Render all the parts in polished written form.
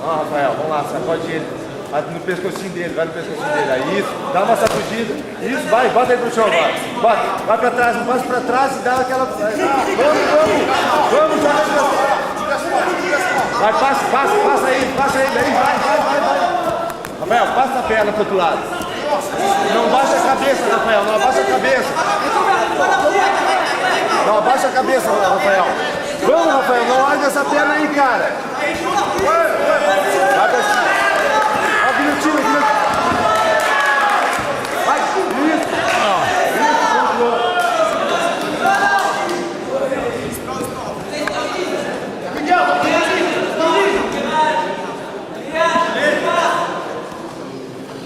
Ó, Rafael, vamos lá, sacode ele. Vai no pescocinho dele, vai no pescocinho dele. Aí, isso, dá uma sacudida. Isso, vai, bota ele pro chão agora. Bota, vai pra trás, um passo pra trás e dá aquela. Vamos, joga as costas. Vai, passa aí, daí, vai. Rafael, passa a perna pro outro lado. Não baixa a cabeça, Rafael, não abaixa a cabeça. Não abaixa a cabeça, Rafael. Vamos, Rafael, não larga essa perna aí, cara. Vai pra cima. Ó, Guilhotina. Vai, isso.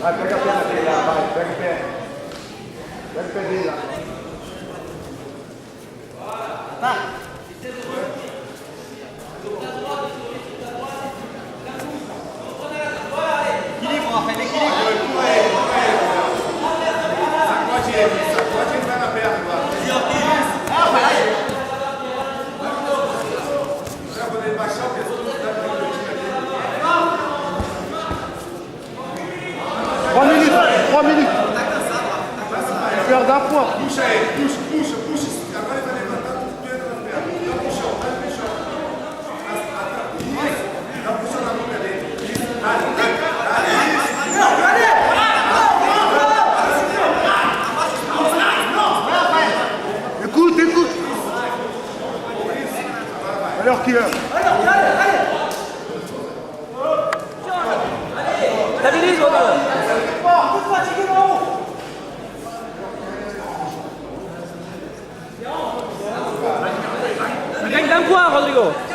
Vai, pega a perna dele lá, vai, pega o pé. Pega o pé dele lá. Tá. Sacode ele, vai na perna agora. Já quando ele baixar o pescoço, vai pra Ó, menino. Quero dar porra. Puxa ele, puxa. Agora ele vai levantar tudo dentro das pernas. Dá pro chão, Isso. Dá pro chão na boca dele. Isso. Dá. Melhor que ela. Stabilise, Rodrigo. Gagne d'un point, Rodrigo.